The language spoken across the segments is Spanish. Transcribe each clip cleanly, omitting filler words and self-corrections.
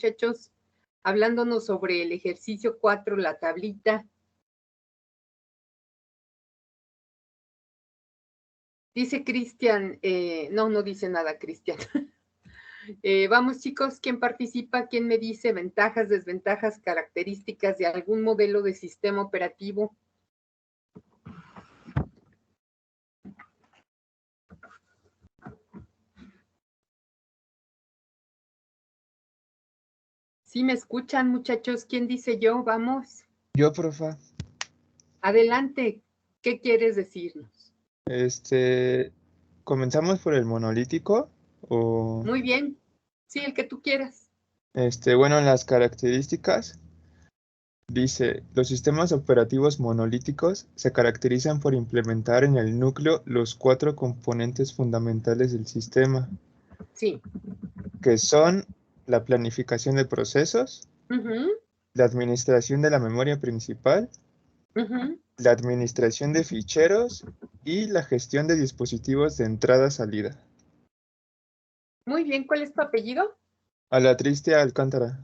muchachos, hablándonos sobre el ejercicio 4, la tablita. Dice Cristian, no dice nada Cristian. Vamos chicos, ¿quién participa? ¿Quién me dice ventajas, desventajas, características de algún modelo de sistema operativo? ¿Sí me escuchan, muchachos? ¿Quién dice yo? Vamos. Yo, profa. Adelante. ¿Qué quieres decirnos? ¿Comenzamos por el monolítico? O... Muy bien. Sí, el que tú quieras. Bueno, en las características dice, los sistemas operativos monolíticos se caracterizan por implementar en el núcleo los 4 componentes fundamentales del sistema. Sí. Que son la planificación de procesos, la administración de la memoria principal, la administración de ficheros y la gestión de dispositivos de entrada-salida. Muy bien, ¿cuál es tu apellido? Alatriste Alcántara.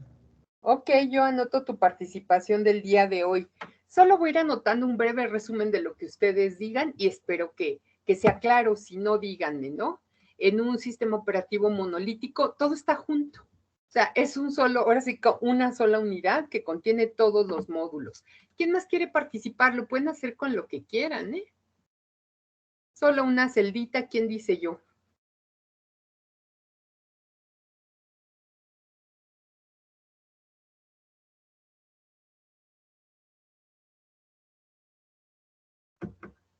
Ok, yo anoto tu participación del día de hoy. Solo voy a ir anotando un breve resumen de lo que ustedes digan y espero que sea claro. Si no, díganme, ¿no? En un sistema operativo monolítico, todo está junto. O sea, es un solo, ahora sí, una sola unidad que contiene todos los módulos. ¿Quién más quiere participar? Lo pueden hacer con lo que quieran, ¿eh? Solo una celdita, ¿quién dice yo?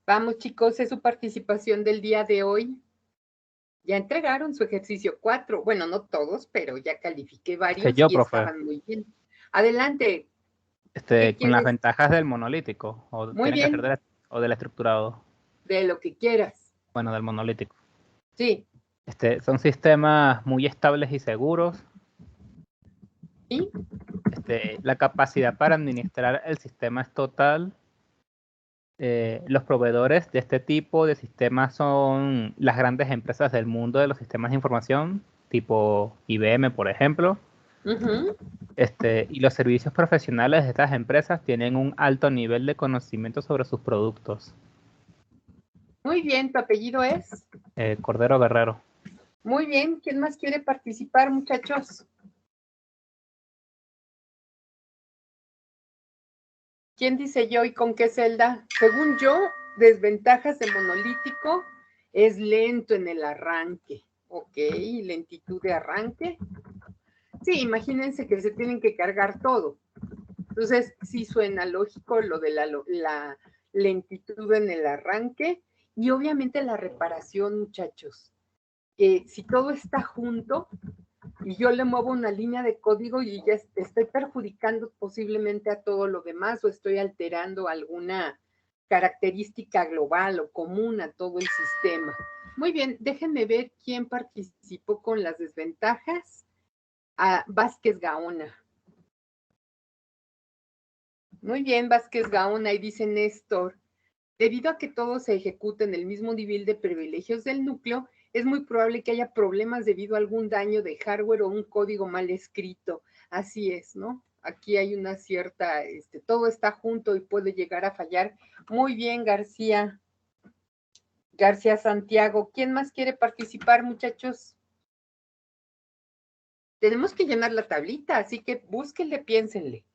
Vamos, chicos, es su participación del día de hoy. Ya entregaron su ejercicio 4. Bueno, no todos, pero ya califiqué varios yo, y profe. estaban muy bien. Adelante. Con las ventajas del monolítico. ¿O muy tiene bien. que ser del estructurado? De lo que quieras. Bueno, del monolítico. Sí. Son sistemas muy estables y seguros. ¿Sí? La capacidad para administrar el sistema es total. Los proveedores de este tipo de sistemas son las grandes empresas del mundo de los sistemas de información, tipo IBM, por ejemplo. Y los servicios profesionales de estas empresas tienen un alto nivel de conocimiento sobre sus productos. Muy bien, ¿tu apellido es? Cordero Guerrero. Muy bien, ¿quién más quiere participar, muchachos? ¿Quién dice yo y con qué celda? Según yo, desventajas de monolítico es lento en el arranque. Ok, lentitud de arranque. Sí, imagínense que se tienen que cargar todo. Entonces, sí suena lógico lo de la lentitud en el arranque y obviamente la reparación, muchachos. Si todo está junto y yo le muevo una línea de código y ya estoy perjudicando posiblemente a todo lo demás o estoy alterando alguna característica global o común a todo el sistema. Muy bien, déjenme ver quién participó con las desventajas. Vázquez Gaona. Muy bien, Vázquez Gaona, y dice Néstor, debido a que todo se ejecuta en el mismo nivel de privilegios del núcleo, es muy probable que haya problemas debido a algún daño de hardware o un código mal escrito. Así es, ¿no? Aquí hay una cierta, todo está junto y puede llegar a fallar. Muy bien, García. García Santiago. ¿Quién más quiere participar, muchachos? Tenemos que llenar la tablita, así que búsquenle, piénsenle.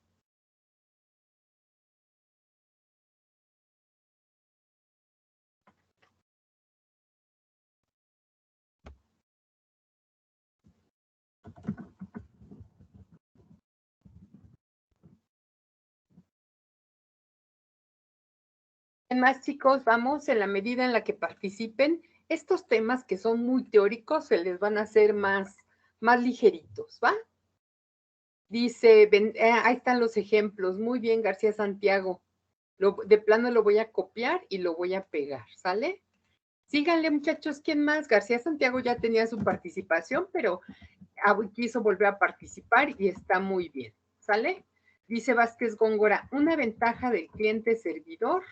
Más chicos, vamos, en la medida en la que participen, estos temas que son muy teóricos se les van a hacer más ligeritos, ¿va? Dice, ahí están los ejemplos, muy bien, García Santiago. De plano lo voy a copiar y lo voy a pegar, ¿sale? Síganle, muchachos, ¿quién más? García Santiago ya tenía su participación, pero quiso volver a participar y está muy bien, ¿sale? Dice Vázquez Góngora, una ventaja del cliente servidor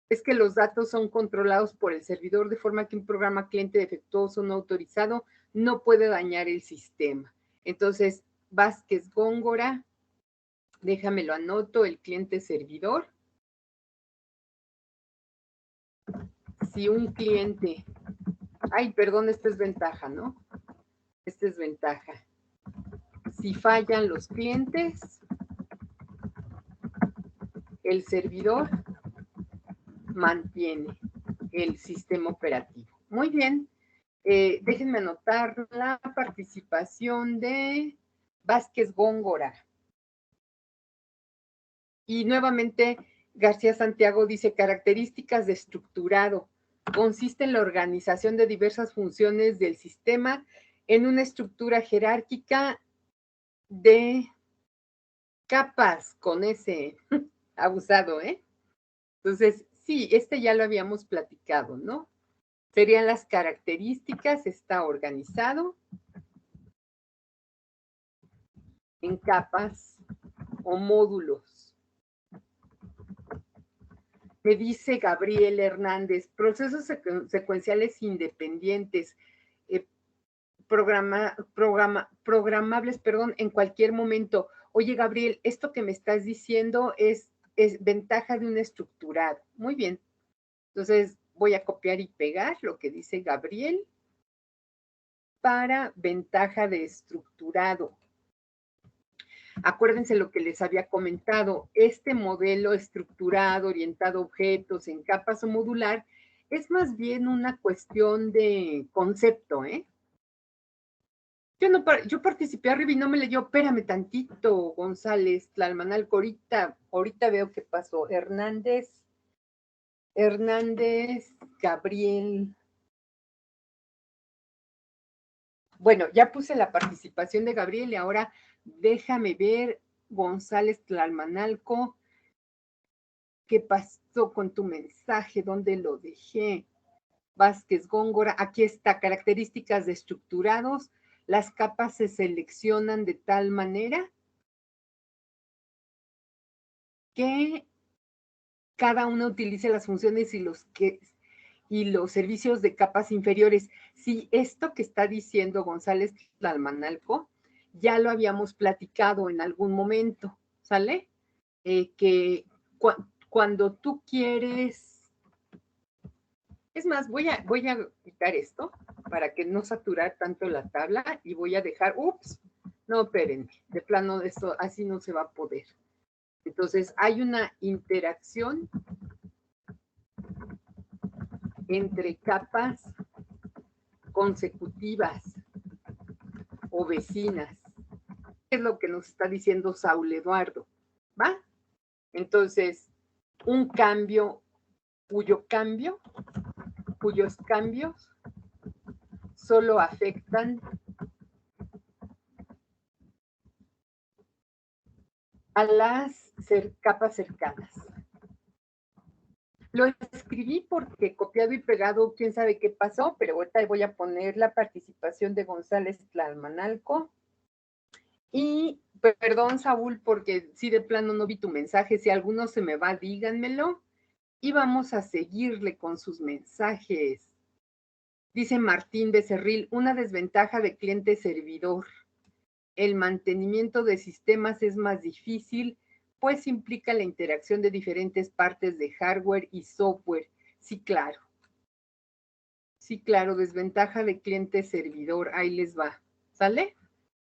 es que los datos son controlados por el servidor de forma que un programa cliente defectuoso no autorizado no puede dañar el sistema. Entonces, Vázquez Góngora, déjame lo anoto, el cliente servidor. Si un cliente, ay, perdón, esta es ventaja, ¿no? Esta es ventaja. Si fallan los clientes, el servidor mantiene el sistema operativo. Muy bien. Déjenme anotar la participación de Vázquez Góngora. Y nuevamente, García Santiago dice, características de estructurado. Consiste en la organización de diversas funciones del sistema en una estructura jerárquica de capas, con ese abusado, ¿eh? Entonces, sí, ya lo habíamos platicado, ¿no? Serían las características, está organizado en capas o módulos. Me dice Gabriel Hernández, procesos secuenciales independientes, programables, en cualquier momento. Oye, Gabriel, esto que me estás diciendo es ventaja de un estructurado. Muy bien. Entonces, voy a copiar y pegar lo que dice Gabriel para ventaja de estructurado. Acuérdense lo que les había comentado, este modelo estructurado, orientado a objetos en capas o modular, es más bien una cuestión de concepto, ¿eh? Yo participé arriba y no me leyó, espérame tantito, González, Tlalmanalco, ahorita veo qué pasó. Hernández, Gabriel. Bueno, ya puse la participación de Gabriel y ahora déjame ver, González Tlalmanalco, ¿qué pasó con tu mensaje? ¿Dónde lo dejé? Vázquez Góngora, aquí está, características de estructurados. Las capas se seleccionan de tal manera que cada una utilice las funciones y los servicios de capas inferiores. Sí, esto que está diciendo González Tlalmanalco, ya lo habíamos platicado en algún momento, ¿sale? Que cuando tú quieres... Es más, voy a quitar esto para que no saturar tanto la tabla y voy a dejar... No, espérenme, de plano esto así no se va a poder. Entonces, hay una interacción entre capas consecutivas o vecinas. Es lo que nos está diciendo Saúl Eduardo, ¿va? Entonces, un cambio cuyos cambios solo afectan a las capas cercanas. Lo escribí porque copiado y pegado, quién sabe qué pasó, pero ahorita voy a poner la participación de González Tlalmanalco. Y perdón, Saúl, porque sí de plano no vi tu mensaje. Si alguno se me va, díganmelo. Y vamos a seguirle con sus mensajes. Dice Martín Becerril, una desventaja de cliente-servidor. El mantenimiento de sistemas es más difícil, pues implica la interacción de diferentes partes de hardware y software. Sí, claro. Sí, claro, desventaja de cliente-servidor. Ahí les va. ¿Sale?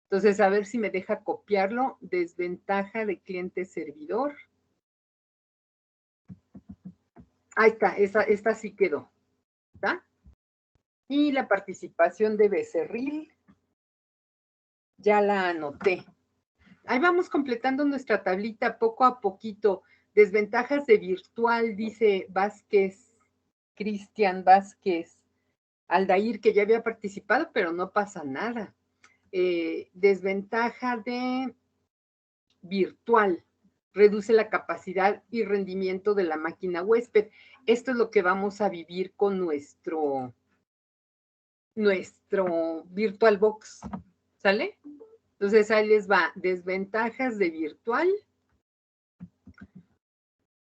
Entonces, a ver si me deja copiarlo. Desventaja de cliente-servidor. Ahí está, esta sí quedó. ¿Está? Y la participación de Becerril, ya la anoté. Ahí vamos completando nuestra tablita poco a poquito. Desventajas de virtual, dice Vázquez, Cristian Vázquez, Aldair, que ya había participado, pero no pasa nada. Desventaja de virtual, reduce la capacidad y rendimiento de la máquina huésped. Esto es lo que vamos a vivir con nuestro VirtualBox, ¿sale? Entonces ahí les va, desventajas de virtual.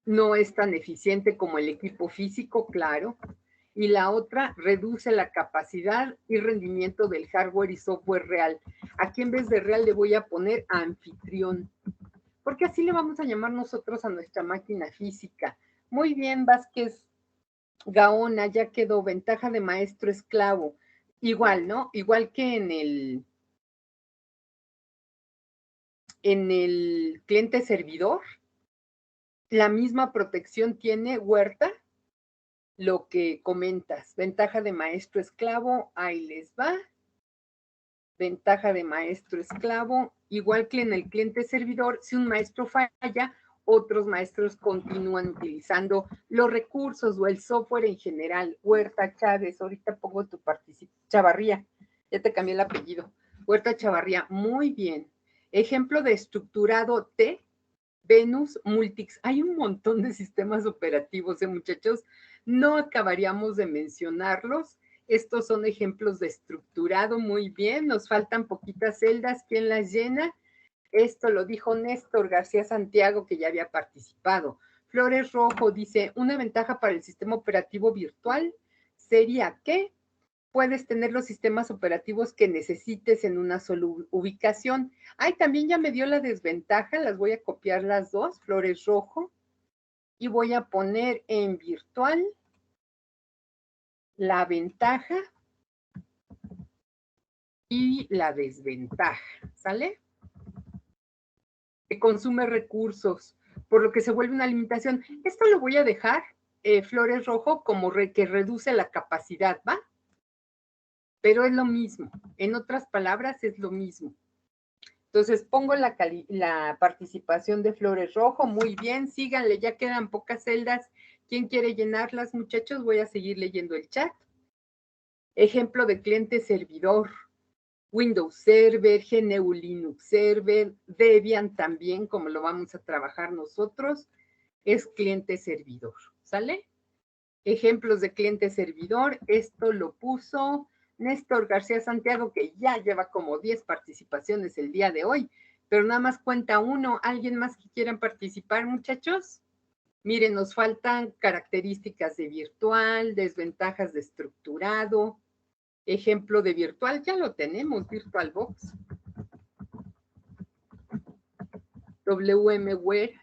No es tan eficiente como el equipo físico, claro. y la otra reduce la capacidad y rendimiento del hardware y software real. Aquí en vez de real le voy a poner anfitrión, porque así le vamos a llamar nosotros a nuestra máquina física. Muy bien, Vázquez Gaona, ya quedó. Ventaja de maestro esclavo. Igual, ¿no? Igual que en el cliente servidor, la misma protección tiene Huerta, lo que comentas. Ventaja de maestro esclavo, ahí les va. Ventaja de maestro esclavo, igual que en el cliente servidor, si un maestro falla, otros maestros continúan utilizando los recursos o el software en general. Huerta Chávez, ahorita pongo tu participación. Chavarría, ya te cambié el apellido. Huerta Chavarría, muy bien. Ejemplo de estructurado T, Venus Multics. Hay un montón de sistemas operativos, muchachos. No acabaríamos de mencionarlos. Estos son ejemplos de estructurado, muy bien. Nos faltan poquitas celdas. ¿Quién las llena? Esto lo dijo Néstor García Santiago, que ya había participado. Flores Rojo dice, una ventaja para el sistema operativo virtual sería que puedes tener los sistemas operativos que necesites en una sola ubicación. Ay, también ya me dio la desventaja, las voy a copiar las dos, Flores Rojo, y voy a poner en virtual la ventaja y la desventaja, ¿sale? Que consume recursos, por lo que se vuelve una limitación. Esto lo voy a dejar, Flores Rojo, como que reduce la capacidad, ¿va? Pero es lo mismo. En otras palabras, es lo mismo. Entonces, pongo la participación de Flores Rojo. Muy bien, síganle, ya quedan pocas celdas. ¿Quién quiere llenarlas, muchachos? Voy a seguir leyendo el chat. Ejemplo de cliente servidor. Windows Server, GNU Linux Server, Debian también, como lo vamos a trabajar nosotros, es cliente servidor, ¿sale? Ejemplos de cliente servidor, esto lo puso Néstor García Santiago, que ya lleva como 10 participaciones el día de hoy, pero nada más cuenta uno. ¿Alguien más que quieran participar, muchachos? Miren, nos faltan características de virtual, desventajas de estructurado. Ejemplo de virtual, ya lo tenemos, VirtualBox. VMware.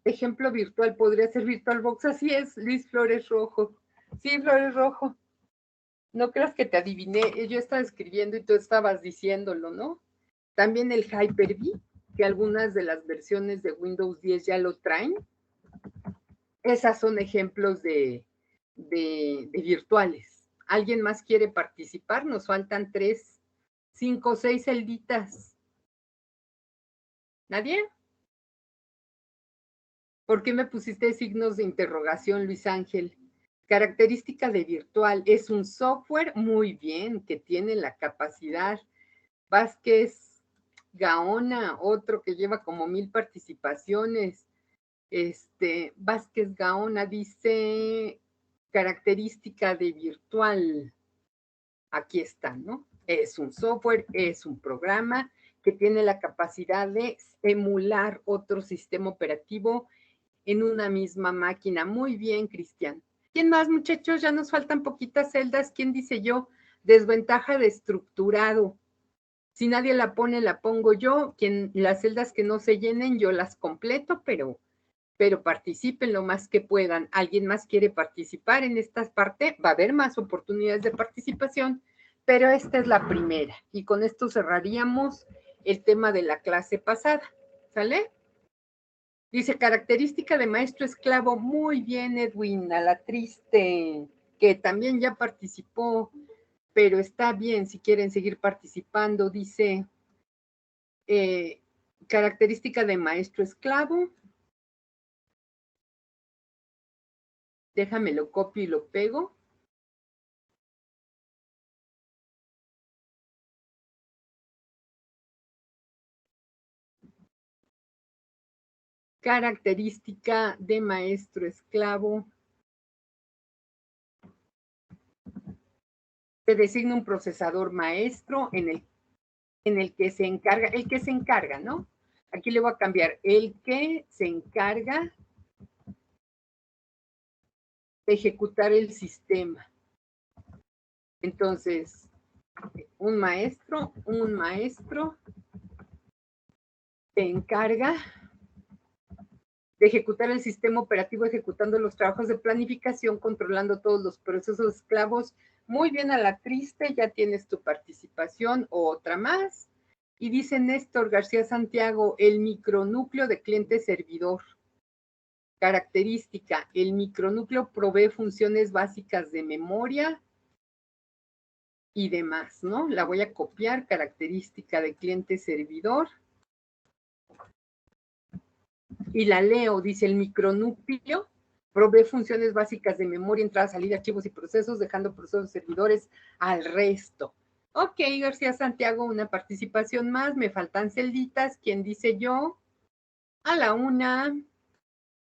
Ejemplo virtual podría ser VirtualBox, así es, Luis Flores Rojo. Sí, Flores Rojo. No creas que te adiviné, yo estaba escribiendo y tú estabas diciéndolo, ¿no? También el Hyper-V, que algunas de las versiones de Windows 10 ya lo traen. Esas son ejemplos de virtuales. ¿Alguien más quiere participar? Nos faltan 3, 5, 6 celditas. ¿Nadie? ¿Por qué me pusiste signos de interrogación, Luis Ángel? Característica de virtual, es un software muy bien que tiene la capacidad. Vázquez Gaona, otro que lleva como 1000 participaciones. Vázquez Gaona dice característica de virtual. Aquí está, ¿no? Es un software, es un programa que tiene la capacidad de emular otro sistema operativo en una misma máquina. Muy bien, Cristian. ¿Quién más, muchachos? Ya nos faltan poquitas celdas. ¿Quién dice yo? Desventaja de estructurado. Si nadie la pone, la pongo yo. Las celdas que no se llenen, yo las completo, pero participen lo más que puedan. ¿Alguien más quiere participar en esta parte? Va a haber más oportunidades de participación, pero esta es la primera. Y con esto cerraríamos el tema de la clase pasada. ¿Sale? Dice, característica de maestro esclavo. Muy bien, Edwin, a la triste, que también ya participó, pero está bien si quieren seguir participando. Dice, característica de maestro esclavo. Déjame lo copio y lo pego. Característica de maestro esclavo. Se designa un procesador maestro en el que se encarga, ¿no? Aquí le voy a cambiar, el que se encarga ejecutar el sistema. Entonces, un maestro se encarga de ejecutar el sistema operativo, ejecutando los trabajos de planificación, controlando todos los procesos esclavos. Muy bien, a la triste, ya tienes tu participación, otra más. Y dice Néstor García Santiago, el micronúcleo de cliente-servidor. Característica, el micronúcleo provee funciones básicas de memoria y demás, ¿no? La voy a copiar, característica de cliente-servidor. Y la leo, dice el micronúcleo, provee funciones básicas de memoria, entrada, salida, archivos y procesos, dejando procesos servidores al resto. Ok, García Santiago, una participación más, me faltan celditas, ¿quién dice yo? A la 1,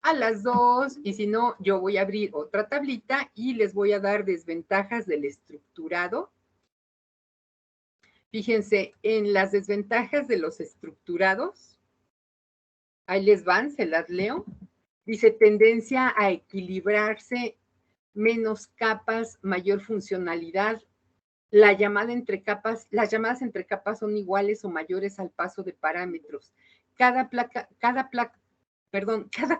a las 2, y si no, yo voy a abrir otra tablita y les voy a dar desventajas del estructurado. Fíjense, en las desventajas de los estructurados, ahí les van, se las leo. Dice tendencia a equilibrarse, menos capas, mayor funcionalidad. Las llamadas entre capas son iguales o mayores al paso de parámetros. Cada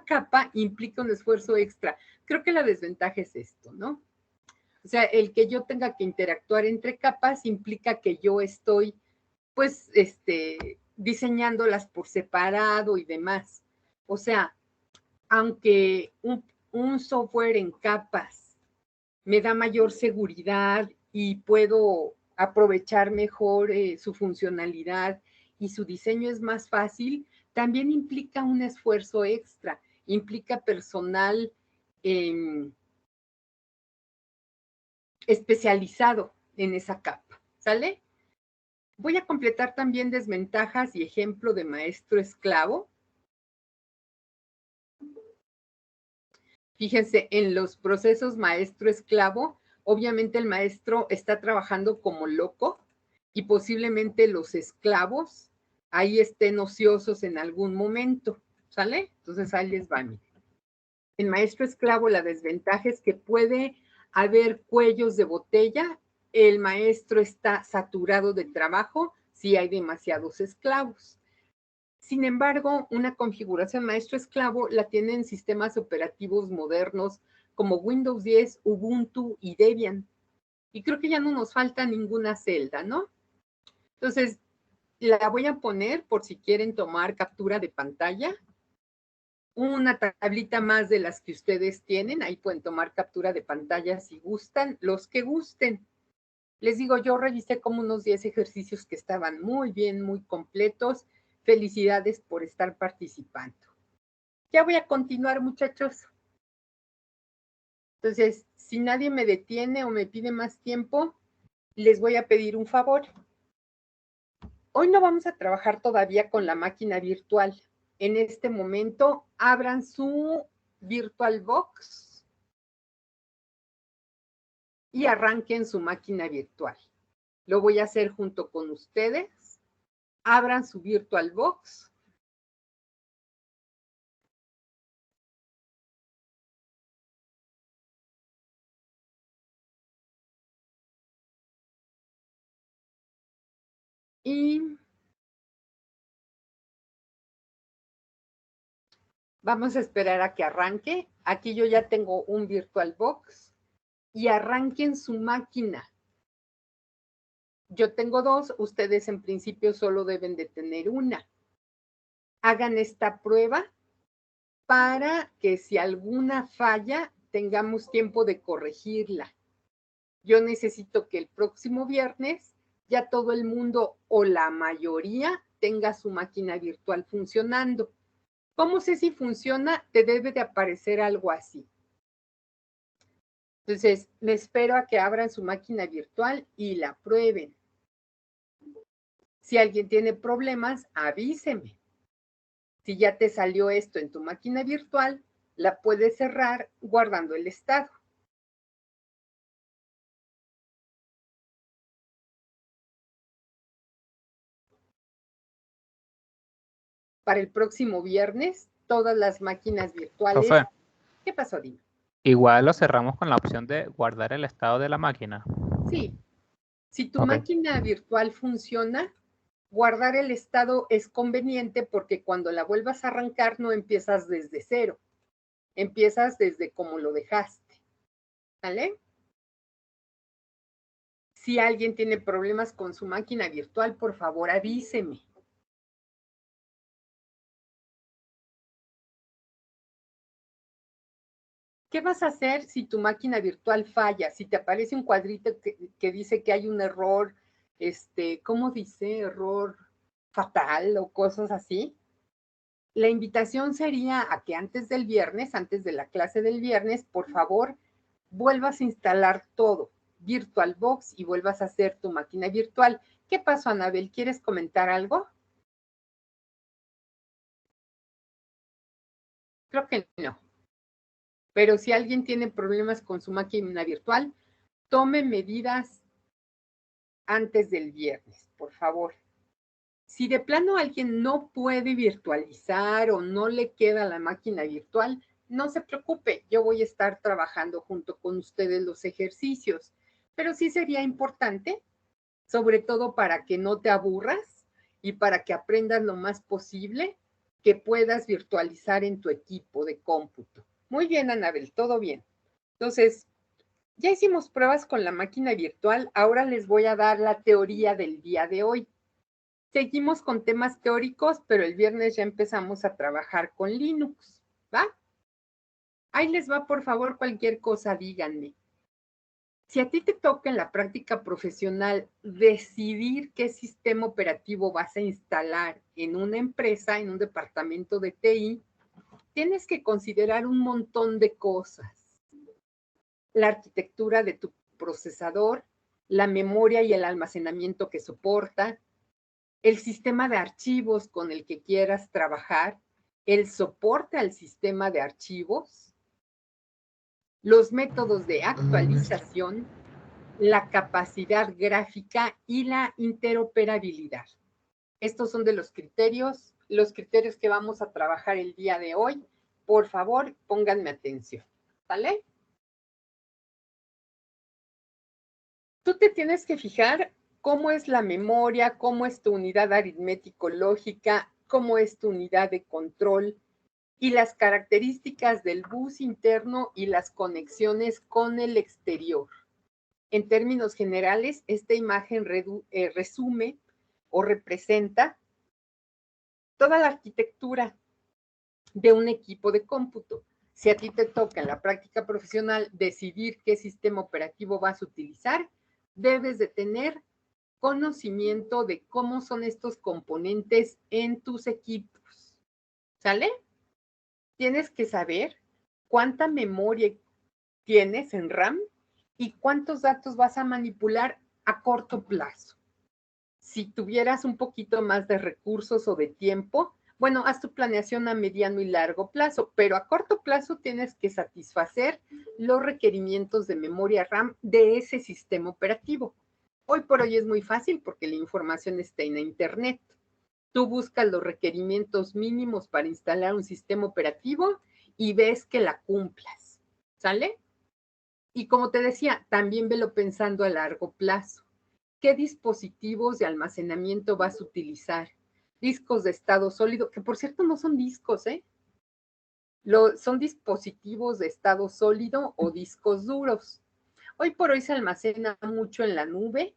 capa implica un esfuerzo extra. Creo que la desventaja es esto, ¿no? O sea, el que yo tenga que interactuar entre capas implica que yo estoy, pues, diseñándolas por separado y demás. O sea, aunque un software en capas me da mayor seguridad y puedo aprovechar mejor su funcionalidad y su diseño es más fácil, también implica un esfuerzo extra, implica personal especializado en esa capa, ¿sale? Voy a completar también desventajas y ejemplo de maestro esclavo. Fíjense, en los procesos maestro-esclavo, obviamente el maestro está trabajando como loco y posiblemente los esclavos ahí estén ociosos en algún momento, ¿sale? Entonces ahí les va, miren. En maestro-esclavo la desventaja es que puede haber cuellos de botella, el maestro está saturado de trabajo si hay demasiados esclavos. Sin embargo, una configuración maestro-esclavo la tienen sistemas operativos modernos como Windows 10, Ubuntu y Debian. Y creo que ya no nos falta ninguna celda, ¿no? Entonces, la voy a poner por si quieren tomar captura de pantalla. Una tablita más de las que ustedes tienen. Ahí pueden tomar captura de pantalla si gustan, los que gusten. Les digo, yo revisé como unos 10 ejercicios que estaban muy bien, muy completos. Felicidades por estar participando. Ya voy a continuar, muchachos. Entonces, si nadie me detiene o me pide más tiempo, les voy a pedir un favor. Hoy no vamos a trabajar todavía con la máquina virtual. En este momento, abran su VirtualBox y arranquen su máquina virtual. Lo voy a hacer junto con ustedes. Abran su VirtualBox. Y vamos a esperar a que arranque. Aquí yo ya tengo un VirtualBox y arranquen su máquina. Yo tengo dos, ustedes en principio solo deben de tener una. Hagan esta prueba para que si alguna falla, tengamos tiempo de corregirla. Yo necesito que el próximo viernes ya todo el mundo o la mayoría tenga su máquina virtual funcionando. ¿Cómo sé si funciona? Te debe de aparecer algo así. Entonces, me espero a que abran su máquina virtual y la prueben. Si alguien tiene problemas, avíseme. Si ya te salió esto en tu máquina virtual, la puedes cerrar guardando el estado. Para el próximo viernes, todas las máquinas virtuales. Profe. ¿Qué pasó, Dino? Igual lo cerramos con la opción de guardar el estado de la máquina. Sí. Si tu máquina virtual funciona, guardar el estado es conveniente porque cuando la vuelvas a arrancar no empiezas desde cero. Empiezas desde como lo dejaste. ¿Vale? Si alguien tiene problemas con su máquina virtual, por favor avíseme. ¿Qué vas a hacer si tu máquina virtual falla? Si te aparece un cuadrito que dice que hay un error, ¿cómo dice? Error fatal o cosas así. La invitación sería a que antes del viernes, antes de la clase del viernes, por favor, vuelvas a instalar todo, VirtualBox, y vuelvas a hacer tu máquina virtual. ¿Qué pasó, Anabel? ¿Quieres comentar algo? Creo que no. Pero si alguien tiene problemas con su máquina virtual, tome medidas antes del viernes, por favor. Si de plano alguien no puede virtualizar o no le queda la máquina virtual, no se preocupe, yo voy a estar trabajando junto con ustedes los ejercicios, pero sí sería importante, sobre todo para que no te aburras y para que aprendas lo más posible, que puedas virtualizar en tu equipo de cómputo. Muy bien, Anabel, todo bien. Entonces, ya hicimos pruebas con la máquina virtual, ahora les voy a dar la teoría del día de hoy. Seguimos con temas teóricos, pero el viernes ya empezamos a trabajar con Linux, ¿va? Ahí les va, por favor, cualquier cosa, díganme. Si a ti te toca en la práctica profesional decidir qué sistema operativo vas a instalar en una empresa, en un departamento de TI, tienes que considerar un montón de cosas. La arquitectura de tu procesador, la memoria y el almacenamiento que soporta, el sistema de archivos con el que quieras trabajar, el soporte al sistema de archivos, los métodos de actualización, la capacidad gráfica y la interoperabilidad. Estos son de los criterios que vamos a trabajar el día de hoy. Por favor, pónganme atención, ¿vale? Tú te tienes que fijar cómo es la memoria, cómo es tu unidad aritmético-lógica, cómo es tu unidad de control y las características del bus interno y las conexiones con el exterior. En términos generales, esta imagen resume o representa toda la arquitectura de un equipo de cómputo. Si a ti te toca en la práctica profesional decidir qué sistema operativo vas a utilizar, debes de tener conocimiento de cómo son estos componentes en tus equipos. ¿Sale? Tienes que saber cuánta memoria tienes en RAM y cuántos datos vas a manipular a corto plazo. Si tuvieras un poquito más de recursos o de tiempo, bueno, haz tu planeación a mediano y largo plazo, pero a corto plazo tienes que satisfacer los requerimientos de memoria RAM de ese sistema operativo. Hoy por hoy es muy fácil porque la información está en Internet. Tú buscas los requerimientos mínimos para instalar un sistema operativo y ves que la cumplas, ¿sale? Y como te decía, también velo pensando a largo plazo. ¿Qué dispositivos de almacenamiento vas a utilizar? Discos de estado sólido, que por cierto no son discos, ¿eh? Son dispositivos de estado sólido o discos duros. Hoy por hoy se almacena mucho en la nube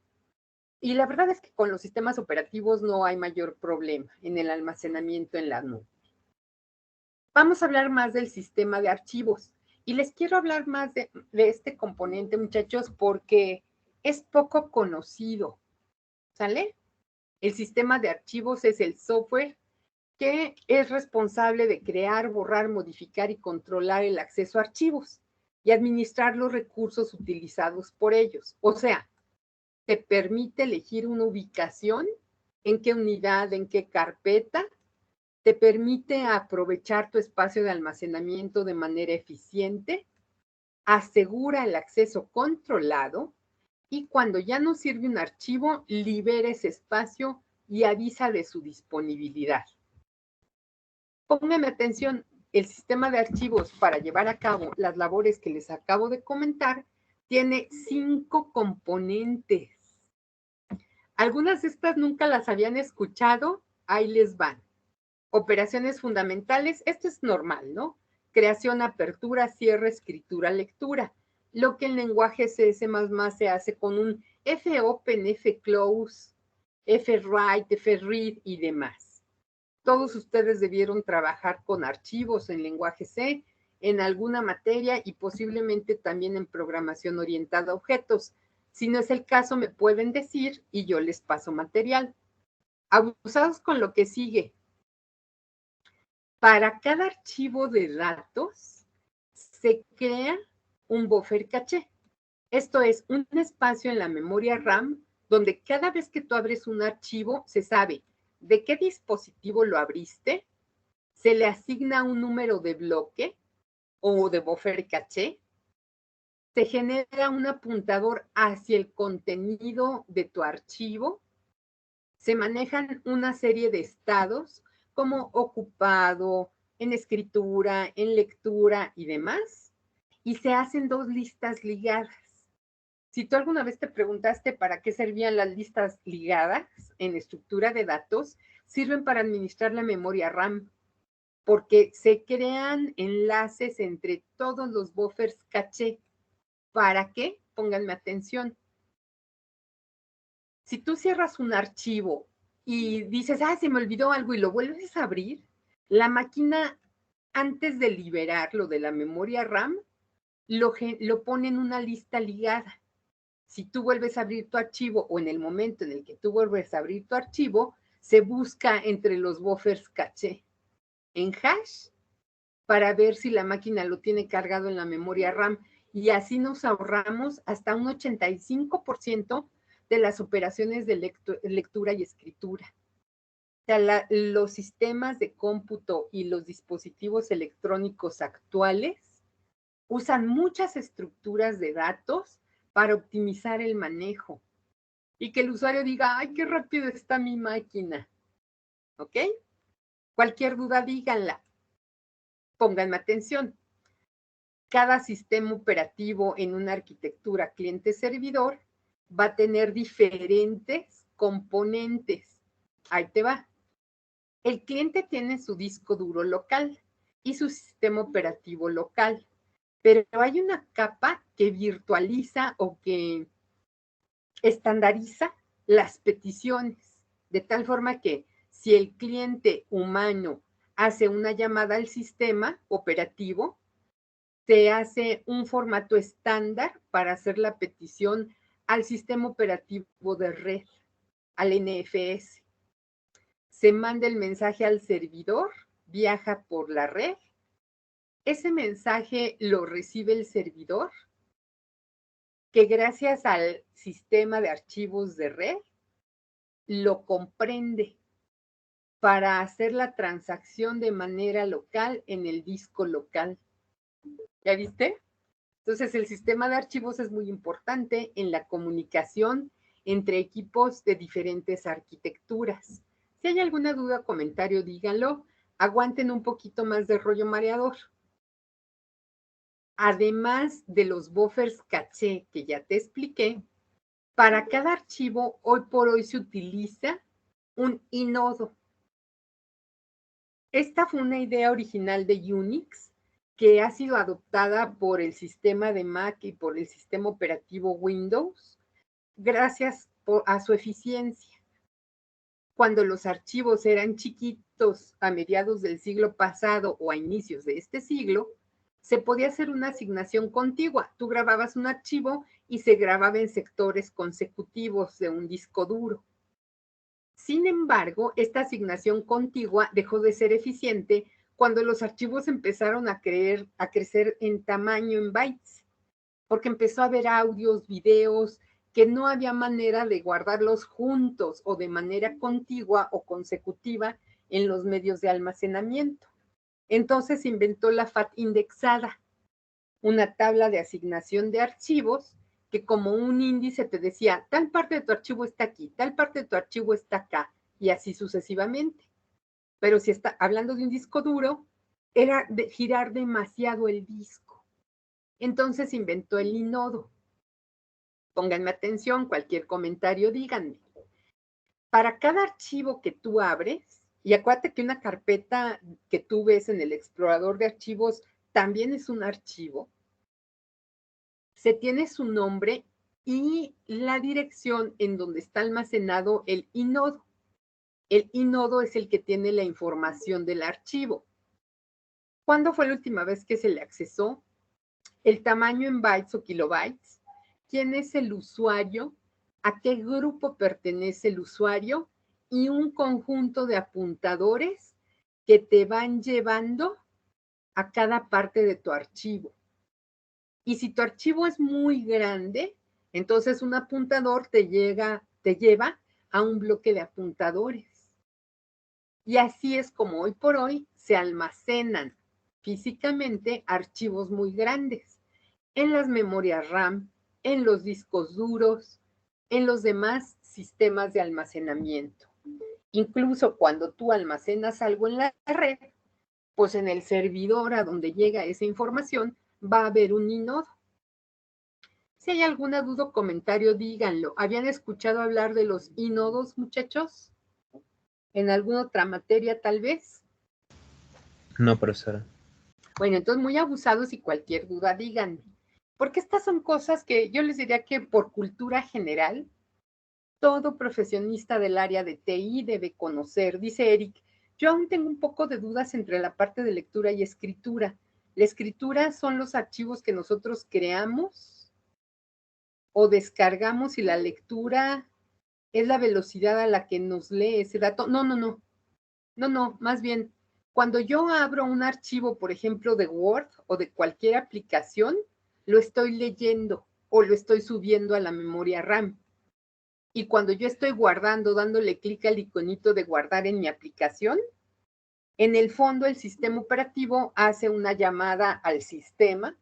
y la verdad es que con los sistemas operativos no hay mayor problema en el almacenamiento en la nube. Vamos a hablar más del sistema de archivos y les quiero hablar más de este componente, muchachos, porque es poco conocido, ¿sale? El sistema de archivos es el software que es responsable de crear, borrar, modificar y controlar el acceso a archivos y administrar los recursos utilizados por ellos. O sea, te permite elegir una ubicación, en qué unidad, en qué carpeta, te permite aprovechar tu espacio de almacenamiento de manera eficiente, asegura el acceso controlado y cuando ya no sirve un archivo, libera ese espacio y avisa de su disponibilidad. Póngame atención, el sistema de archivos para llevar a cabo las labores que les acabo de comentar tiene 5 componentes. Algunas de estas nunca las habían escuchado, ahí les van. Operaciones fundamentales, esto es normal, ¿no? Creación, apertura, cierre, escritura, lectura. Lo que en lenguaje CS++ se hace con un fopen, fclose, fwrite, fread y demás. Todos ustedes debieron trabajar con archivos en lenguaje C, en alguna materia y posiblemente también en programación orientada a objetos. Si no es el caso, me pueden decir y yo les paso material. Abusados con lo que sigue. Para cada archivo de datos se crea un buffer caché. Esto es un espacio en la memoria RAM donde cada vez que tú abres un archivo se sabe de qué dispositivo lo abriste, se le asigna un número de bloque o de buffer caché, se genera un apuntador hacia el contenido de tu archivo, se manejan una serie de estados como ocupado, en escritura, en lectura y demás, y se hacen 2 listas ligadas. Si tú alguna vez te preguntaste para qué servían las listas ligadas en estructura de datos, sirven para administrar la memoria RAM, porque se crean enlaces entre todos los buffers caché. ¿Para qué? Pónganme atención. Si tú cierras un archivo y dices, se me olvidó algo y lo vuelves a abrir, la máquina, antes de liberarlo de la memoria RAM, lo pone en una lista ligada. Si tú vuelves a abrir tu archivo o en el momento en el que tú vuelves a abrir tu archivo, se busca entre los buffers caché en hash para ver si la máquina lo tiene cargado en la memoria RAM y así nos ahorramos hasta un 85% de las operaciones de lectura y escritura. O sea, los sistemas de cómputo y los dispositivos electrónicos actuales usan muchas estructuras de datos para optimizar el manejo y que el usuario diga, ¡ay, qué rápido está mi máquina! ¿Ok? Cualquier duda, díganla. Pónganme atención. Cada sistema operativo en una arquitectura cliente-servidor va a tener diferentes componentes. Ahí te va. El cliente tiene su disco duro local y su sistema operativo local, pero hay una capa que virtualiza o que estandariza las peticiones, de tal forma que si el cliente humano hace una llamada al sistema operativo, se hace un formato estándar para hacer la petición al sistema operativo de red, al NFS. Se manda el mensaje al servidor, viaja por la red, ese mensaje lo recibe el servidor, que gracias al sistema de archivos de red, lo comprende para hacer la transacción de manera local en el disco local. ¿Ya viste? Entonces, el sistema de archivos es muy importante en la comunicación entre equipos de diferentes arquitecturas. Si hay alguna duda o comentario, díganlo. Aguanten un poquito más de rollo mareador. Además de los buffers caché que ya te expliqué, para cada archivo hoy por hoy se utiliza un inodo. Esta fue una idea original de Unix que ha sido adoptada por el sistema de Mac y por el sistema operativo Windows gracias a su eficiencia. Cuando los archivos eran chiquitos a mediados del siglo pasado o a inicios de este siglo, se podía hacer una asignación contigua. Tú grababas un archivo y se grababa en sectores consecutivos de un disco duro. Sin embargo, esta asignación contigua dejó de ser eficiente cuando los archivos empezaron a crecer en tamaño en bytes, porque empezó a haber audios, videos, que no había manera de guardarlos juntos o de manera contigua o consecutiva en los medios de almacenamiento. Entonces se inventó la FAT indexada, una tabla de asignación de archivos que como un índice te decía, tal parte de tu archivo está aquí, tal parte de tu archivo está acá, y así sucesivamente. Pero si está hablando de un disco duro, era girar demasiado el disco. Entonces inventó el inodo. Pónganme atención, cualquier comentario díganme. Para cada archivo que tú abres, y acuérdate que una carpeta que tú ves en el explorador de archivos también es un archivo, se tiene su nombre y la dirección en donde está almacenado el inodo. El inodo es el que tiene la información del archivo. ¿Cuándo fue la última vez que se le accesó? El tamaño en bytes o kilobytes. ¿Quién es el usuario? ¿A qué grupo pertenece el usuario? Y un conjunto de apuntadores que te van llevando a cada parte de tu archivo. Y si tu archivo es muy grande, entonces un apuntador te lleva a un bloque de apuntadores. Y así es como hoy por hoy se almacenan físicamente archivos muy grandes en las memorias RAM, en los discos duros, en los demás sistemas de almacenamiento. Incluso cuando tú almacenas algo en la red, pues en el servidor a donde llega esa información va a haber un inodo. Si hay alguna duda o comentario, díganlo. ¿Habían escuchado hablar de los inodos, muchachos? ¿En alguna otra materia, tal vez? No, profesora. Bueno, entonces muy abusados y cualquier duda, díganme. Porque estas son cosas que yo les diría que por cultura general, todo profesionista del área de TI debe conocer. Dice Eric, yo aún tengo un poco de dudas entre la parte de lectura y escritura. La escritura son los archivos que nosotros creamos o descargamos y la lectura es la velocidad a la que nos lee ese dato. No, más bien, cuando yo abro un archivo, por ejemplo, de Word o de cualquier aplicación, lo estoy leyendo o lo estoy subiendo a la memoria RAM. Y cuando yo estoy guardando, dándole clic al iconito de guardar en mi aplicación, en el fondo el sistema operativo hace una llamada al sistema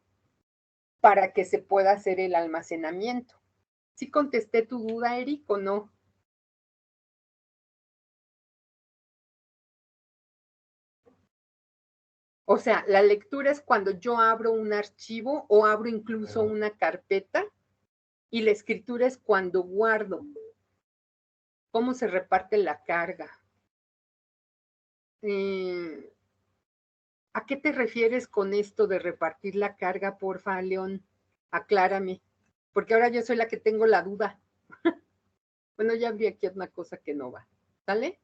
para que se pueda hacer el almacenamiento. ¿Sí contesté tu duda, Eric, o no? O sea, la lectura es cuando yo abro un archivo o abro incluso una carpeta y la escritura es cuando guardo. ¿Cómo se reparte la carga? ¿A qué te refieres con esto de repartir la carga, porfa, León? Aclárame, porque ahora yo soy la que tengo la duda. Bueno, ya vi aquí una cosa que no va, ¿sale?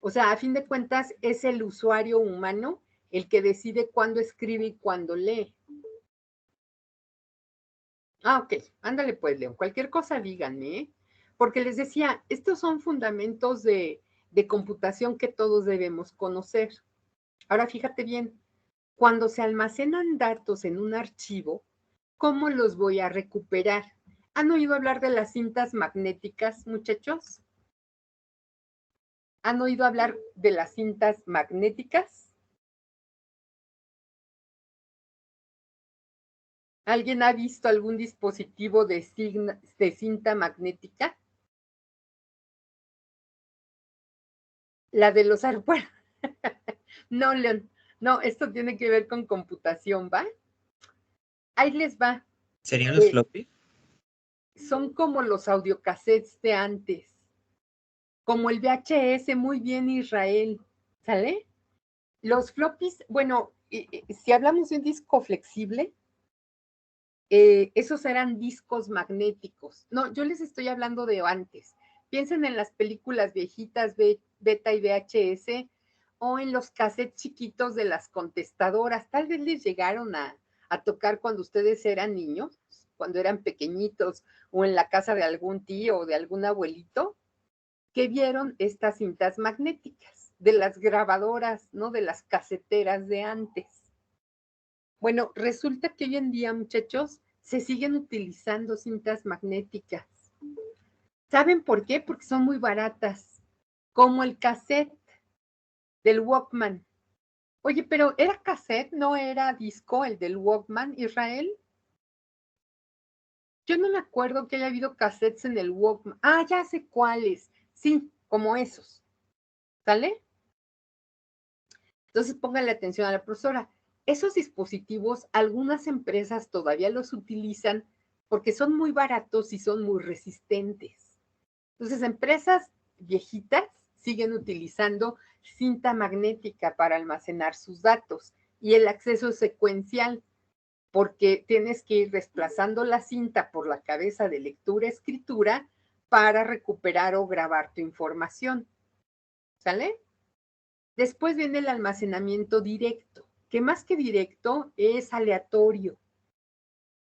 O sea, a fin de cuentas, es el usuario humano el que decide cuándo escribe y cuándo lee. Ok, ándale pues, León. Cualquier cosa díganme, ¿eh? Porque les decía, estos son fundamentos de computación que todos debemos conocer. Ahora fíjate bien, cuando se almacenan datos en un archivo, ¿cómo los voy a recuperar? ¿Han oído hablar de las cintas magnéticas, muchachos? ¿Han oído hablar de las cintas magnéticas? ¿Alguien ha visto algún dispositivo de cinta magnética? La de los aeropuertos. No, León, no, esto tiene que ver con computación, ¿va? Ahí les va. ¿Serían los floppy? Son como los audiocassettes de antes, como el VHS, muy bien, Israel, ¿sale? Los floppies, bueno, si hablamos de un disco flexible, esos eran discos magnéticos. No, yo les estoy hablando de antes. Piensen en las películas viejitas, Beta y VHS, o en los cassettes chiquitos de las contestadoras. Tal vez les llegaron a tocar cuando ustedes eran niños, cuando eran pequeñitos, o en la casa de algún tío o de algún abuelito, que vieron estas cintas magnéticas de las grabadoras, ¿no? De las caseteras de antes. Bueno, resulta que hoy en día, muchachos, se siguen utilizando cintas magnéticas. ¿Saben por qué? Porque son muy baratas, como el cassette del Walkman. Oye, pero ¿era cassette, no era disco el del Walkman, Israel? Yo no me acuerdo que haya habido cassettes en el Walkman. Ah, ya sé cuáles. Sí, como esos. ¿Sale? Entonces, póngale atención a la profesora. Esos dispositivos, algunas empresas todavía los utilizan porque son muy baratos y son muy resistentes. Entonces, empresas viejitas siguen utilizando cinta magnética para almacenar sus datos y el acceso secuencial, porque tienes que ir desplazando la cinta por la cabeza de lectura-escritura para recuperar o grabar tu información. ¿Sale? Después viene el almacenamiento directo, que más que directo es aleatorio.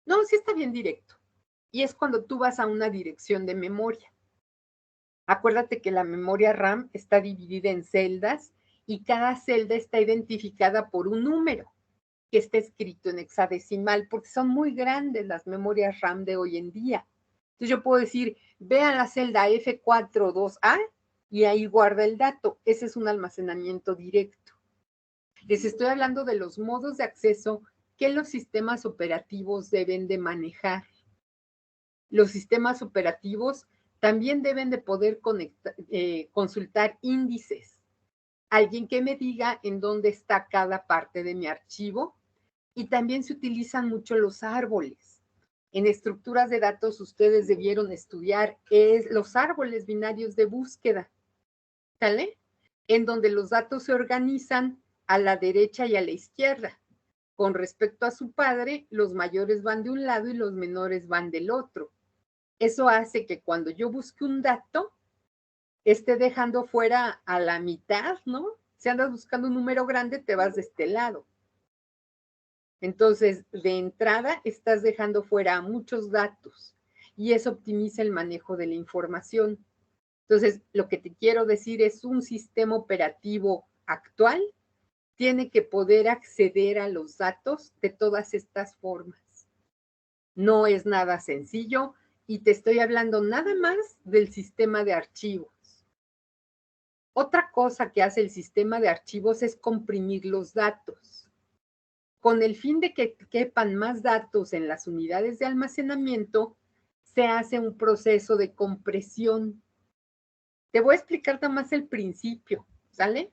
No, sí está bien directo. Y es cuando tú vas a una dirección de memoria. Acuérdate que la memoria RAM está dividida en celdas y cada celda está identificada por un número que está escrito en hexadecimal, porque son muy grandes las memorias RAM de hoy en día. Entonces yo puedo decir, ve a la celda F42A y ahí guarda el dato. Ese es un almacenamiento directo. Les estoy hablando de los modos de acceso que los sistemas operativos deben de manejar. Los sistemas operativos también deben de poder consultar índices. Alguien que me diga en dónde está cada parte de mi archivo. Y también se utilizan mucho los árboles. En estructuras de datos ustedes debieron estudiar los árboles binarios de búsqueda, ¿sale? En donde los datos se organizan a la derecha y a la izquierda. Con respecto a su padre, los mayores van de un lado y los menores van del otro. Eso hace que cuando yo busque un dato, esté dejando fuera a la mitad, ¿no? Si andas buscando un número grande, te vas de este lado. Entonces, de entrada, estás dejando fuera muchos datos y eso optimiza el manejo de la información. Entonces, lo que te quiero decir es un sistema operativo actual tiene que poder acceder a los datos de todas estas formas. No es nada sencillo y te estoy hablando nada más del sistema de archivos. Otra cosa que hace el sistema de archivos es comprimir los datos. Con el fin de que quepan más datos en las unidades de almacenamiento, se hace un proceso de compresión. Te voy a explicar nada más el principio, ¿sale?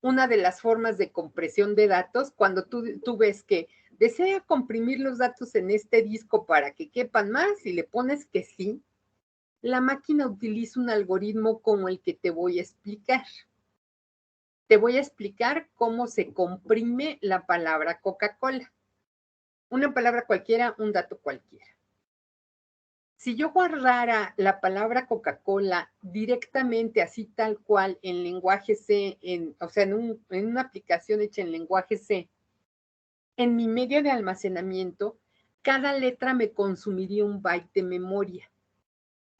Una de las formas de compresión de datos, cuando tú ves que desea comprimir los datos en este disco para que quepan más y le pones que sí, la máquina utiliza un algoritmo como el que te voy a explicar. Te voy a explicar cómo se comprime la palabra Coca-Cola. Una palabra cualquiera, un dato cualquiera. Si yo guardara la palabra Coca-Cola directamente así tal cual en lenguaje C, o sea, en una aplicación hecha en lenguaje C, en mi medio de almacenamiento, cada letra me consumiría un byte de memoria.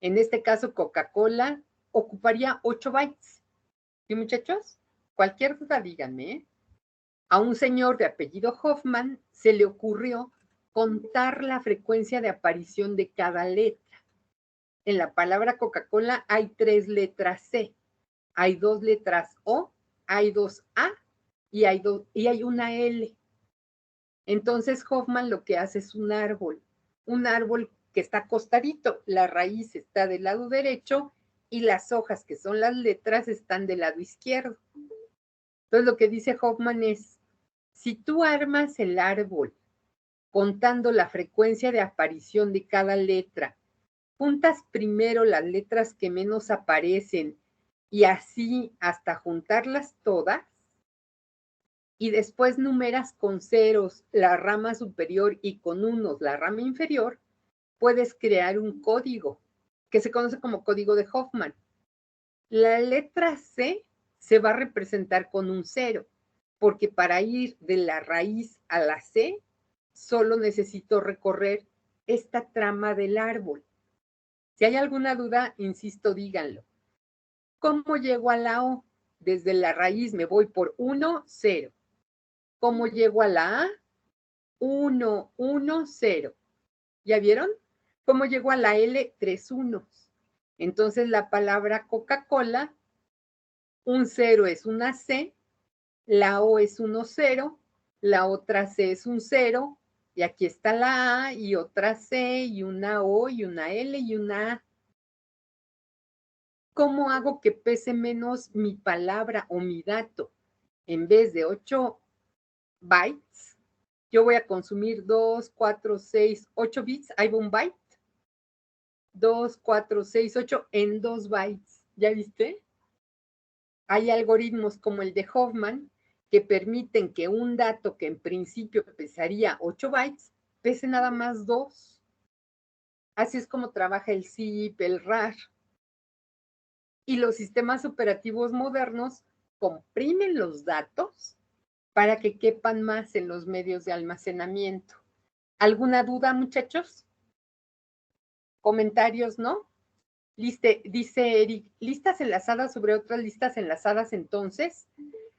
En este caso, Coca-Cola ocuparía 8 bytes. ¿Sí, muchachos? Cualquier duda, díganme, ¿eh? A un señor de apellido Hoffman se le ocurrió contar la frecuencia de aparición de cada letra. En la palabra Coca-Cola hay 3 letras C, hay 2 letras O, hay 2 A y hay una L. Entonces Hoffman lo que hace es un árbol que está acostadito, la raíz está del lado derecho y las hojas, que son las letras, están del lado izquierdo. Entonces lo que dice Hoffman es, si tú armas el árbol contando la frecuencia de aparición de cada letra, juntas primero las letras que menos aparecen y así hasta juntarlas todas, y después numeras con ceros la rama superior y con unos la rama inferior, puedes crear un código que se conoce como código de Hoffman. La letra C se va a representar con un 0, porque para ir de la raíz a la C, solo necesito recorrer esta trama del árbol. Si hay alguna duda, insisto, díganlo. ¿Cómo llego a la O? Desde la raíz me voy por 1, 0. ¿Cómo llego a la A? 1, 1, 0. ¿Ya vieron? ¿Cómo llego a la L? 3 unos. Entonces la palabra Coca-Cola, un 0 es una C, la O es 1, 0, la otra C es un 0, y aquí está la A y otra C y una O y una L y una A. ¿Cómo hago que pese menos mi palabra o mi dato? en vez de 8 bytes, yo voy a consumir 2, 4, 6, 8 bits, ahí va un byte. 2, 4, 6, 8 en 2 bytes. ¿Ya viste? Hay algoritmos como el de Hoffman que permiten que un dato que en principio pesaría 8 bytes, pese nada más 2. Así es como trabaja el zip, el RAR. Y los sistemas operativos modernos comprimen los datos para que quepan más en los medios de almacenamiento. ¿Alguna duda, muchachos? ¿Comentarios, no? Dice Eric, listas enlazadas sobre otras listas enlazadas, entonces,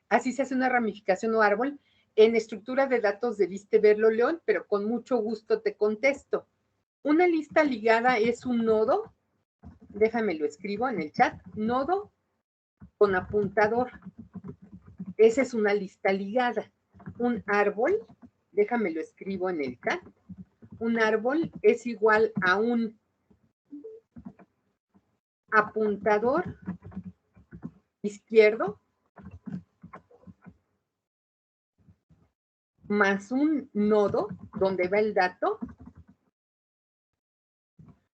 así se hace una ramificación o árbol. En estructura de datos debiste verlo, León, pero con mucho gusto te contesto. Una lista ligada es un nodo, déjame lo escribo en el chat, nodo con apuntador. Esa es una lista ligada. Un árbol, déjame lo escribo en el chat, un árbol es igual a un apuntador izquierdo más un nodo donde va el dato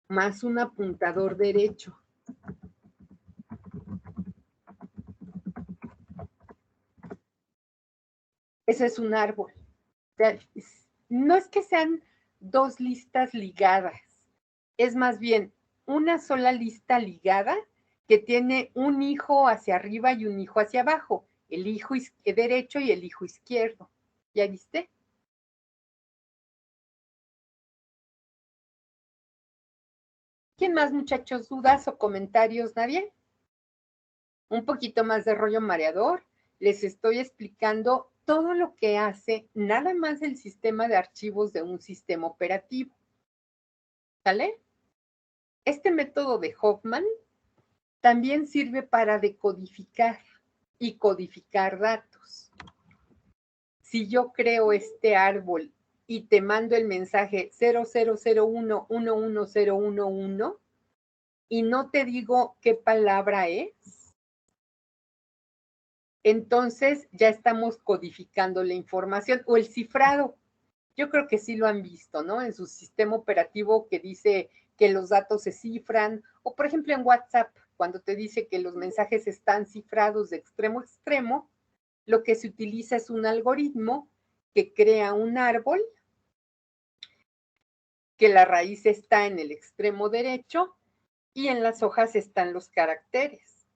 más un apuntador derecho. Ese es un árbol. O sea, no es que sean dos listas ligadas, es más bien una sola lista ligada que tiene un hijo hacia arriba y un hijo hacia abajo, el hijo derecho y el hijo izquierdo. ¿Ya viste? ¿Quién más, muchachos? ¿Dudas o comentarios? ¿Nadie? Un poquito más de rollo mareador. Les estoy explicando todo lo que hace nada más el sistema de archivos de un sistema operativo. ¿Sale? Este método de Hoffman también sirve para decodificar y codificar datos. Si yo creo este árbol y te mando el mensaje 0001111011 y no te digo qué palabra es, entonces ya estamos codificando la información o el cifrado. Yo creo que sí lo han visto, ¿no? En su sistema operativo que dice que los datos se cifran, o por ejemplo en WhatsApp, cuando te dice que los mensajes están cifrados de extremo a extremo, lo que se utiliza es un algoritmo que crea un árbol, que la raíz está en el extremo derecho y en las hojas están los caracteres.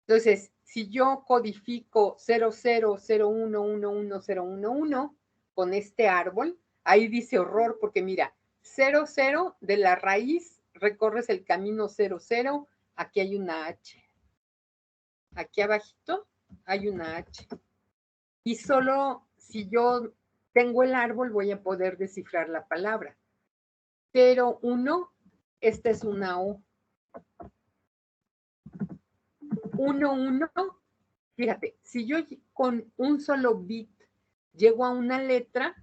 Entonces, si yo codifico 0001111011 con este árbol, ahí dice horror, porque mira, 00 de la raíz, recorres el camino 00, aquí hay una H. Aquí abajito hay una H. Y solo si yo tengo el árbol voy a poder descifrar la palabra. 01, esta es una O. 11, fíjate, si yo con un solo bit llego a una letra,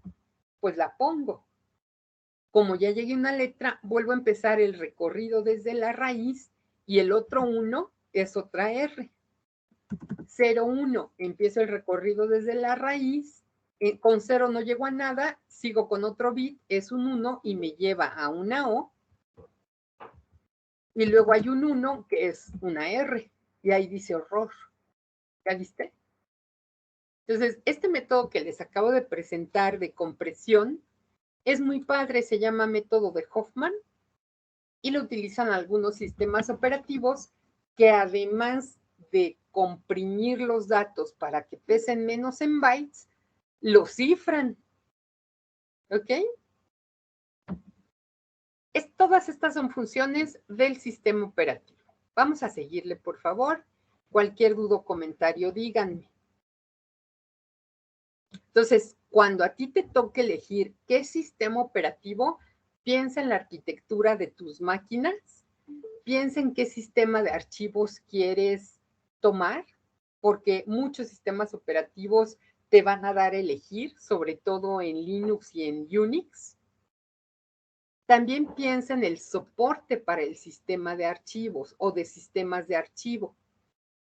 pues la pongo. Como ya llegué a una letra, vuelvo a empezar el recorrido desde la raíz y el otro 1 es otra R. 01, empiezo el recorrido desde la raíz, con 0 no llego a nada, sigo con otro bit, es un 1 y me lleva a una O, y luego hay un 1 que es una R, y ahí dice horror. ¿Ya viste? Entonces, este método que les acabo de presentar de compresión es muy padre, se llama método de Hoffman y lo utilizan algunos sistemas operativos que además de comprimir los datos para que pesen menos en bytes, los cifran. ¿Ok? Todas estas son funciones del sistema operativo. Vamos a seguirle, por favor. Cualquier duda o comentario, díganme. Entonces, cuando a ti te toque elegir qué sistema operativo, piensa en la arquitectura de tus máquinas, piensa en qué sistema de archivos quieres tomar, porque muchos sistemas operativos te van a dar a elegir, sobre todo en Linux y en Unix. También piensa en el soporte para el sistema de archivos o de sistemas de archivo.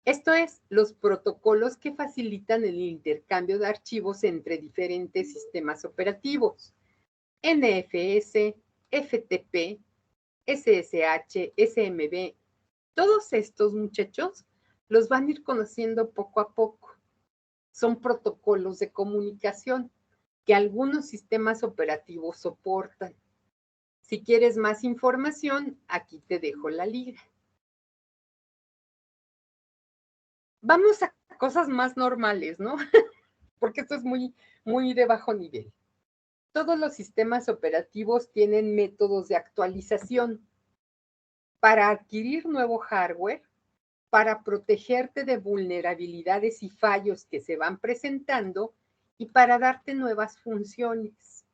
Esto es, los protocolos que facilitan el intercambio de archivos entre diferentes sistemas operativos. NFS, FTP, SSH, SMB, todos estos muchachos los van a ir conociendo poco a poco. Son protocolos de comunicación que algunos sistemas operativos soportan. Si quieres más información, aquí te dejo la liga. Vamos a cosas más normales, ¿no? Porque esto es muy de bajo nivel. Todos los sistemas operativos tienen métodos de actualización para adquirir nuevo hardware, para protegerte de vulnerabilidades y fallos que se van presentando y para darte nuevas funciones.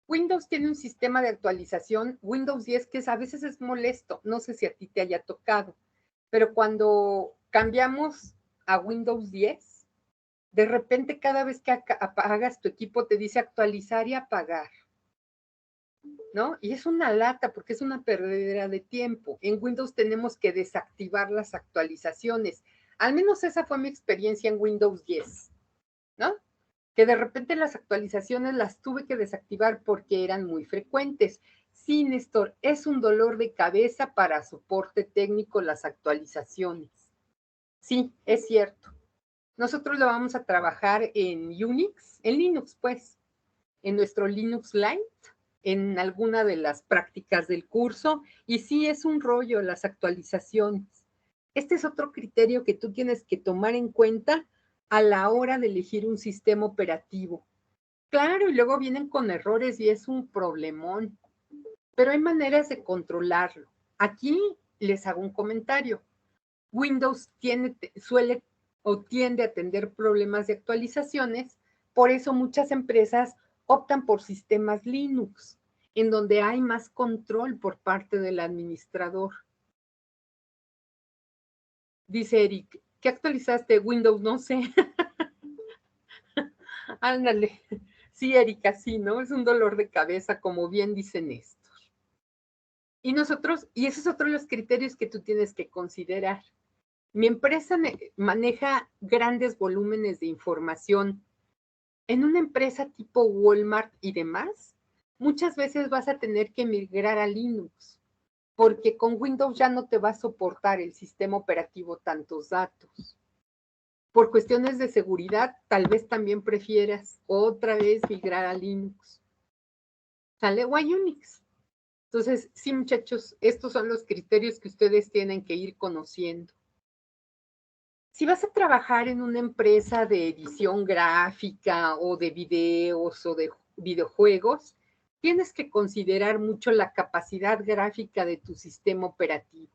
Windows tiene un sistema de actualización, Windows 10, que a veces es molesto, no sé si a ti te haya tocado, pero cuando cambiamos a Windows 10, de repente cada vez que apagas tu equipo te dice actualizar y apagar, ¿no? Y es una lata porque es una perdedera de tiempo. En Windows tenemos que desactivar las actualizaciones. Al menos esa fue mi experiencia en Windows 10, ¿no? Que de repente las actualizaciones las tuve que desactivar porque eran muy frecuentes. Sí, Néstor, es un dolor de cabeza para soporte técnico las actualizaciones. Sí, es cierto. Nosotros lo vamos a trabajar en Unix, en Linux, pues, en nuestro Linux Lite, en alguna de las prácticas del curso, y sí es un rollo las actualizaciones. Este es otro criterio que tú tienes que tomar en cuenta a la hora de elegir un sistema operativo. Claro, y luego vienen con errores y es un problemón, pero hay maneras de controlarlo. Aquí les hago un comentario. Windows suele o tiende a tener problemas de actualizaciones, por eso muchas empresas optan por sistemas Linux, en donde hay más control por parte del administrador. Dice Eric, ¿qué actualizaste Windows? No sé. Ándale. Sí, Erika, sí, ¿no? Es un dolor de cabeza, como bien dicen estos. Y nosotros, y esos son otros los criterios que tú tienes que considerar. Mi empresa maneja grandes volúmenes de información. En una empresa tipo Walmart y demás, muchas veces vas a tener que migrar a Linux, porque con Windows ya no te va a soportar el sistema operativo tantos datos. Por cuestiones de seguridad, tal vez también prefieras otra vez migrar a Linux. ¿Sale? O a Unix. Entonces, sí, muchachos, estos son los criterios que ustedes tienen que ir conociendo. Si vas a trabajar en una empresa de edición gráfica o de videos o de videojuegos, tienes que considerar mucho la capacidad gráfica de tu sistema operativo.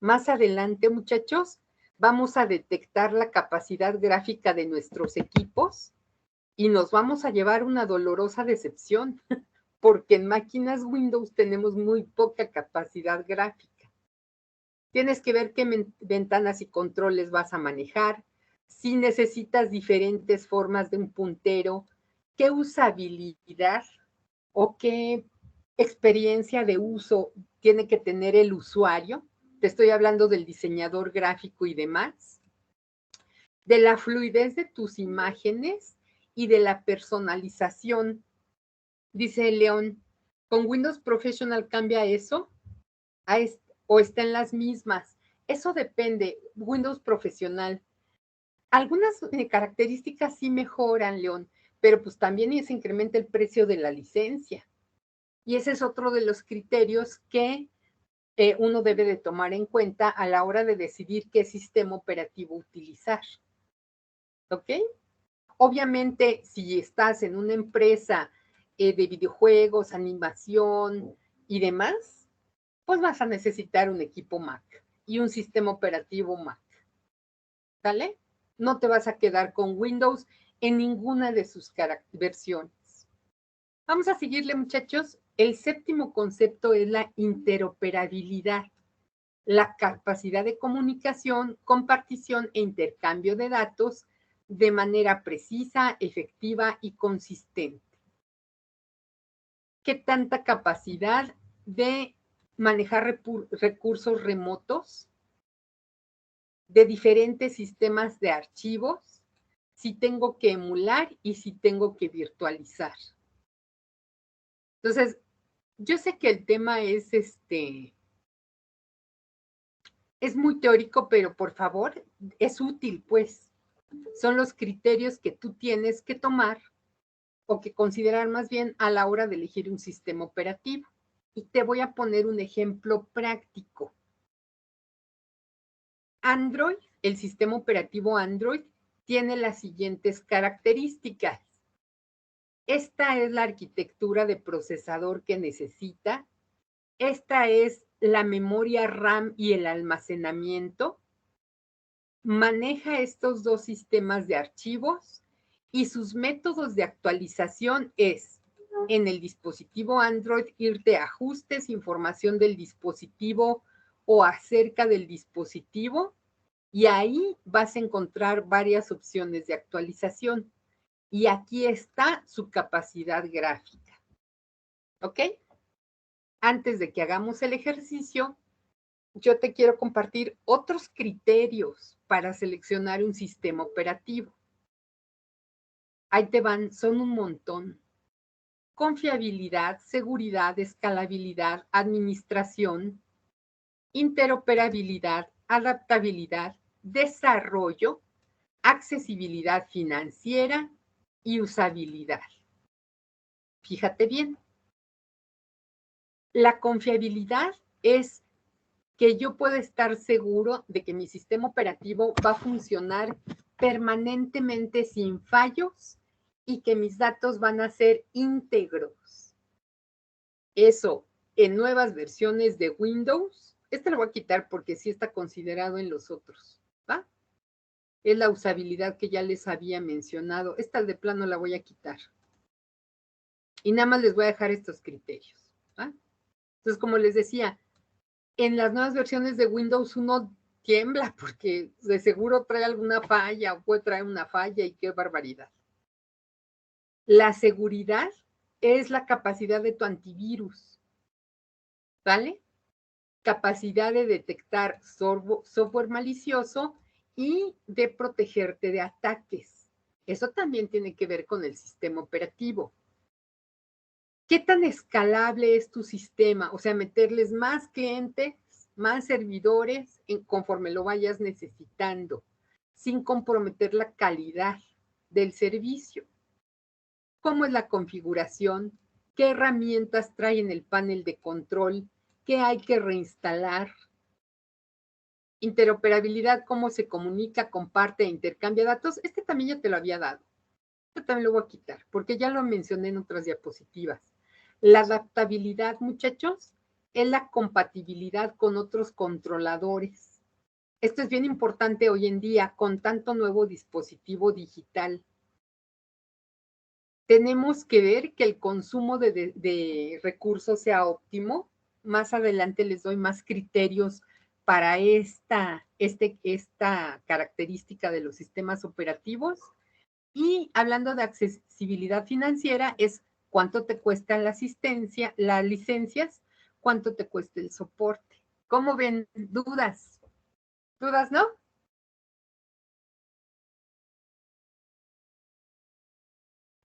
Más adelante, muchachos, vamos a detectar la capacidad gráfica de nuestros equipos y nos vamos a llevar una dolorosa decepción, porque en máquinas Windows tenemos muy poca capacidad gráfica. Tienes que ver qué ventanas y controles vas a manejar, si necesitas diferentes formas de un puntero, qué usabilidad o qué experiencia de uso tiene que tener el usuario. Te estoy hablando del diseñador gráfico y demás, de la fluidez de tus imágenes y de la personalización. Dice León, ¿con Windows Professional cambia eso? ¿O está en las mismas? Eso depende. Windows Profesional. Algunas características sí mejoran, León, pero pues también se incrementa el precio de la licencia. Y ese es otro de los criterios que uno debe de tomar en cuenta a la hora de decidir qué sistema operativo utilizar. ¿Ok? Obviamente, si estás en una empresa de videojuegos, animación y demás, pues vas a necesitar un equipo Mac y un sistema operativo Mac. ¿Sale? No te vas a quedar con Windows en ninguna de sus versiones. Vamos a seguirle, muchachos. El séptimo concepto es la interoperabilidad, la capacidad de comunicación, compartición e intercambio de datos de manera precisa, efectiva y consistente. ¿Qué tanta capacidad de manejar recursos remotos? de diferentes sistemas de archivos, si tengo que emular y si tengo que virtualizar. Entonces, yo sé que el tema es muy teórico, pero por favor, es útil, pues. Son los criterios que tú tienes que tomar o que considerar más bien a la hora de elegir un sistema operativo. Y te voy a poner un ejemplo práctico. Android, el sistema operativo Android, tiene las siguientes características. Esta es la arquitectura de procesador que necesita. Esta es la memoria RAM y el almacenamiento. Maneja estos dos sistemas de archivos y sus métodos de actualización es en el dispositivo Android irte a ajustes, información del dispositivo o acerca del dispositivo y ahí vas a encontrar varias opciones de actualización. Y aquí está su capacidad gráfica. ¿Ok? Antes de que hagamos el ejercicio, yo te quiero compartir otros criterios para seleccionar un sistema operativo. Ahí te van, son un montón. Confiabilidad, seguridad, escalabilidad, administración, interoperabilidad, adaptabilidad, desarrollo, accesibilidad financiera y usabilidad. Fíjate bien. La confiabilidad es que yo pueda estar seguro de que mi sistema operativo va a funcionar permanentemente sin fallos y que mis datos van a ser íntegros. Eso, en nuevas versiones de Windows, lo voy a quitar porque sí está considerado en los otros, ¿va? Es la usabilidad que ya les había mencionado. Esta de plano la voy a quitar. Y nada más les voy a dejar estos criterios, ¿va? Entonces, como les decía, en las nuevas versiones de Windows uno tiembla porque de seguro trae alguna falla o puede traer una falla y qué barbaridad. La seguridad es la capacidad de tu antivirus, ¿vale? Capacidad de detectar software malicioso y de protegerte de ataques. Eso también tiene que ver con el sistema operativo. ¿Qué tan escalable es tu sistema? O sea, meterles más clientes, más servidores conforme lo vayas necesitando, sin comprometer la calidad del servicio. ¿Cómo es la configuración? ¿Qué herramientas trae en el panel de control? ¿Qué hay que reinstalar? Interoperabilidad, cómo se comunica, comparte e intercambia datos. También ya te lo había dado. También lo voy a quitar, porque ya lo mencioné en otras diapositivas. La adaptabilidad, muchachos, es la compatibilidad con otros controladores. Esto es bien importante hoy en día con tanto nuevo dispositivo digital. Tenemos que ver que el consumo de recursos sea óptimo. Más adelante les doy más criterios para esta característica de los sistemas operativos. Y hablando de accesibilidad financiera, es cuánto te cuesta la asistencia, las licencias, cuánto te cuesta el soporte. ¿Cómo ven? ¿Dudas? ¿Dudas, no?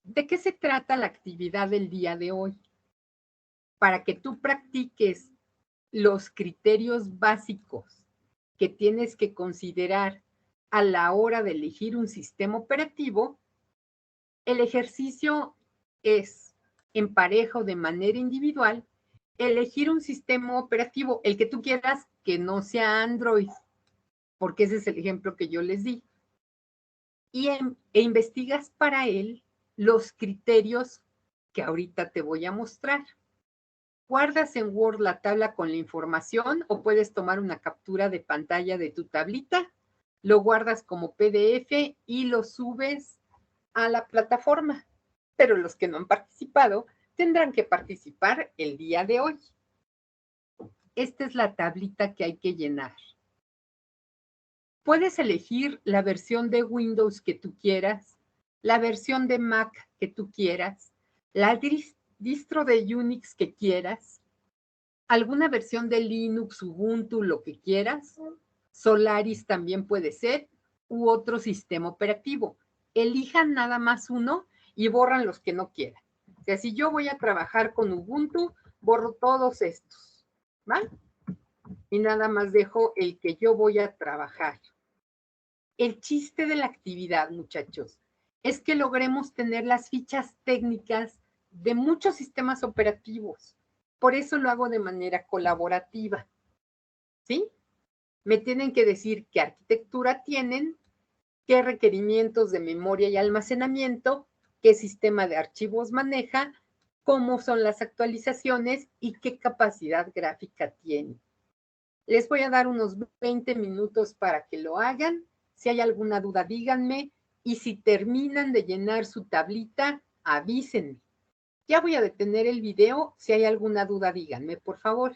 ¿De qué se trata la actividad del día de hoy? Para que tú practiques los criterios básicos que tienes que considerar a la hora de elegir un sistema operativo, el ejercicio es, en pareja o de manera individual, elegir un sistema operativo, el que tú quieras, que no sea Android, porque ese es el ejemplo que yo les di. E investigas para él los criterios que ahorita te voy a mostrar. Guardas en Word la tabla con la información o puedes tomar una captura de pantalla de tu tablita, lo guardas como PDF y lo subes a la plataforma. Pero los que no han participado tendrán que participar el día de hoy. Esta es la tablita que hay que llenar. Puedes elegir la versión de Windows que tú quieras, la versión de Mac que tú quieras, la distro de Unix que quieras, alguna versión de Linux, Ubuntu, lo que quieras, Solaris también puede ser, u otro sistema operativo. Elijan nada más uno y borran los que no quieran. O sea, si yo voy a trabajar con Ubuntu, borro todos estos, ¿va? Y nada más dejo el que yo voy a trabajar. El chiste de la actividad, muchachos, es que logremos tener las fichas técnicas de muchos sistemas operativos. Por eso lo hago de manera colaborativa, ¿sí? Me tienen que decir qué arquitectura tienen, qué requerimientos de memoria y almacenamiento, qué sistema de archivos maneja, cómo son las actualizaciones y qué capacidad gráfica tiene. Les voy a dar unos 20 minutos para que lo hagan. Si hay alguna duda, díganme. Y si terminan de llenar su tablita, avísenme. Ya voy a detener el video. Si hay alguna duda, díganme, por favor.